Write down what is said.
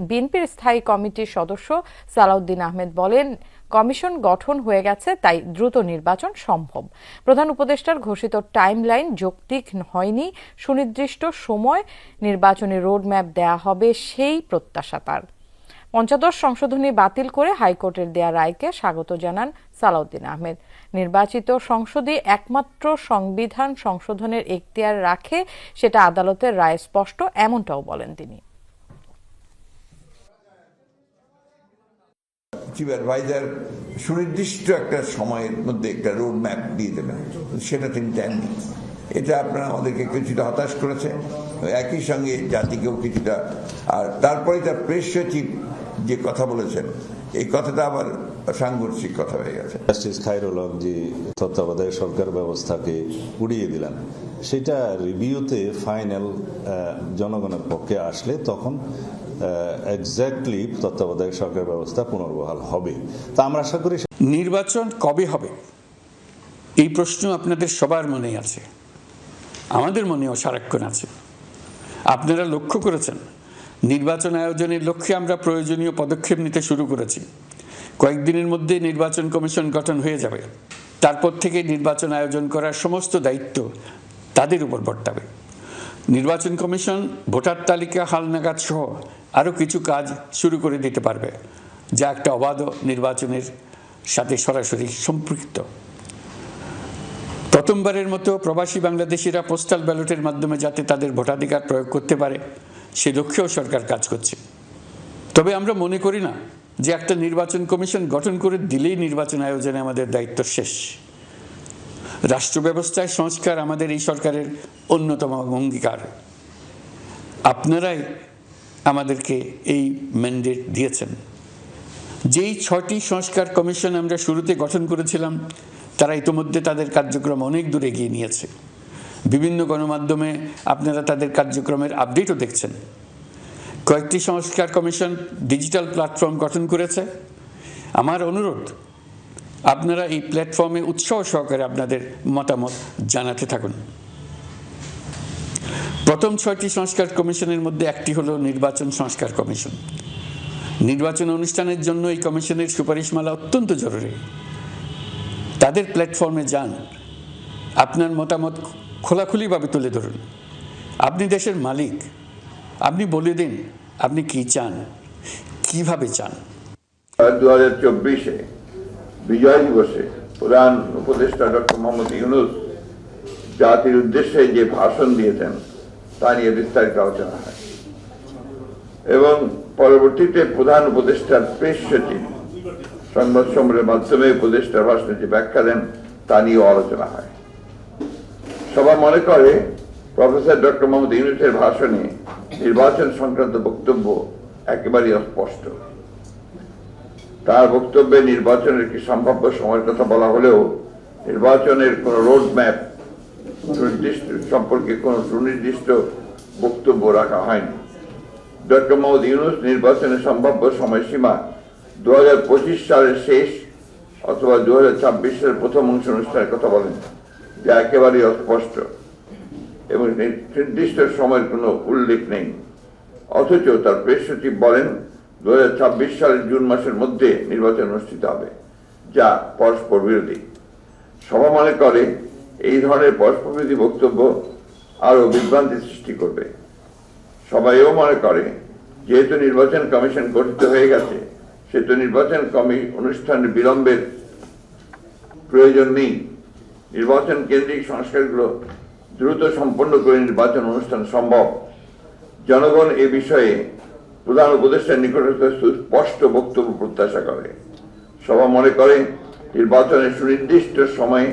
বিএনপির স্থায়ী কমিটির সদস্য সালাউদ্দিন আহমেদ বলেন, কমিশন গঠন হয়ে গেছে, তাই দ্রুত নির্বাচন সম্ভব। প্রধান উপদেষ্টার ঘোষিত টাইমলাইন যৌক্তিক হয়নি, সুনির্দিষ্ট সময় নির্বাচনী রোডম্যাপ দেয়া হবে সেই প্রত্যাশা তার। পঞ্চদশ সংশোধনী বাতিল করে হাইকোর্টের দেয়া রায়কে স্বাগত জানান সালাউদ্দিন আহমেদ। নির্বাচিত সংসদই একমাত্র সংবিধান সংশোধনের এখতিয়ার রাখে, সেটা আদালতের রায় স্পষ্ট, এমনটাও বলেন তিনি। চিফ অ্যাডভাইজার সুনির্দিষ্ট একটা সময়ের মধ্যে একটা রোড ম্যাপ দিয়ে দেবেন, সেটা তিনি দেননি। এটা আপনারা আমাদেরকে কিছুটা হতাশ করেছে, একই সঙ্গে জাতিকেও কিছুটা। আর তারপরে তার প্রেস সচিব যে কথা বলেছেন, এই কথাটা আবার সাংঘর্ষিক কথা হয়ে গেছে। জাস্টিস খায়রুল হক যে তত্ত্বাবধায়ক সরকার ব্যবস্থাকে উড়িয়ে দিলেন, সেটা রিভিউতে ফাইনাল জনগণের পক্ষে আসলে তখন এক্স্যাক্টলি তত্ত্বাবধায়ক সরকার ব্যবস্থা পুনর্বহাল হবে। তা আমরা আশা করি। নির্বাচন কবে হবে এই প্রশ্ন আপনাদের সবার মনেই আছে, আমাদের মনেও সারাক্ষণ আছে। আপনারা লক্ষ্য করেছেন, নির্বাচন আয়োজনের লক্ষ্যে আমরা প্রয়োজনীয় পদক্ষেপ নিতে শুরু করেছি। কয়েকদিনের মধ্যে নির্বাচন কমিশন গঠন হয়ে যাবে। তারপর থেকে নির্বাচন আয়োজন করার সমস্ত দায়িত্ব তাদের উপর বর্তাবে। নির্বাচন কমিশন ভোটার তালিকা হালনাগাদ সহ আরও কিছু কাজ শুরু করে দিতে পারবে, যা একটা অবাধ নির্বাচনের সাথে সরাসরি সম্পৃক্ত। প্রথমবারের মতো প্রবাসী বাংলাদেশিরা পোস্টাল ব্যালটের মাধ্যমে যাতে তাদের ভোটাধিকার প্রয়োগ করতে পারে, সে লক্ষ্যেও সরকার কাজ করছে। তবে আমরা মনে করি না যে একটা নির্বাচন কমিশন গঠন করে দিলেই নির্বাচন আয়োজনে আমাদের দায়িত্ব শেষ। রাষ্ট্র ব্যবস্থায় সংস্কার আমাদের এই সরকারের অন্যতম অঙ্গীকার। আপনারাই আমাদেরকে এই ম্যান্ডেট দিয়েছেন। যেই 6টি সংস্কার কমিশন আমরা শুরুতে গঠন করেছিলাম, তারা ইতিমধ্যে তাদের কার্যক্রম অনেক দূর এগিয়ে নিয়েছে। বিভিন্ন গণমাধ্যমে আপনারা তাদের কার্যক্রমের আপডেটও দেখছেন। কয়েকটি সংস্কার কমিশন ডিজিটাল প্ল্যাটফর্ম গঠন করেছে। আমার অনুরোধ, আপনারা এই প্ল্যাটফর্মে উৎসাহ সহকারে আপনাদের মতামত জানাতে থাকুন। প্রথম 6টি সংস্কার কমিশনের মধ্যে একটি হলো নির্বাচন সংস্কার কমিশন। নির্বাচন অনুষ্ঠানের জন্য এই কমিশনের সুপারিশমালা অত্যন্ত জরুরি। তাদের প্ল্যাটফর্মে যান, আপনার মতামত খোলাখুলিভাবে তুলে ধরুন। আপনি দেশের মালিক, আপনি বলে দিন আপনি কি চান, কিভাবে চান। 2024-এ বিজয় দিবসে প্রধান উপদেষ্টা ডক্টর মোহাম্মদ ইউনূস জাতির উদ্দেশ্যে যে ভাষণ দিয়েছেন তা নিয়ে বিস্তারিত আলোচনা হয় এবং পরবর্তীতে প্রধান উপদেষ্টার প্রেস সচিব সংবাদ সম্মেলনের মাধ্যমে উপদেষ্টার ভাষণে যে ব্যাখ্যা দেন তা নিয়েও আলোচনা হয়। সবাই মনে করে প্রফেসর ডক্টর মোহাম্মদ ইউনূসের ভাষণে নির্বাচন সংক্রান্ত বক্তব্য একেবারেই অস্পষ্ট। তার বক্তব্যে নির্বাচনের একটি সম্ভাব্য সময়ের কথা বলা হলেও নির্বাচনের কোন রোড ম্যাপ সম্পর্কে কোন সুনির্দিষ্ট বক্তব্য রাখা হয়নি। ডক্টর মোহাম্মদ ইউনূস নির্বাচনের সম্ভাব্য সময়সীমা 2025 সালের শেষ অথবা 2026 সালের প্রথম অংশ অনুষ্ঠানের কথা বলেন, যা একেবারেই অস্পষ্ট এবং নির্দিষ্ট সময়ের কোনো উল্লেখ নেই। অথচ তার প্রেস সচিব বলেন 2026 সালের জুন মাসের মধ্যে নির্বাচন অনুষ্ঠিত হবে, যা পরস্পর বিরোধী। সভা মনে করে এই ধরনের পরস্পর বিরোধী বক্তব্য আরো বিভ্রান্তি সৃষ্টি করবে। সবাইও মনে করে যেহেতু নির্বাচন কমিশন গঠিত হয়ে গেছে, সেহেতু নির্বাচন অনুষ্ঠানের বিলম্বের প্রয়োজন নেই। নির্বাচন কেন্দ্রিক সংস্কারগুলো দ্রুত সম্পন্ন করে নির্বাচন অনুষ্ঠান সম্ভব। জনগণ এ বিষয়ে প্রধান উপদেষ্টার নিকটস্থ সুস্পষ্ট বক্তব্য প্রত্যাশা করে। সভা মনে করে নির্বাচনের সুনির্দিষ্ট সময়ে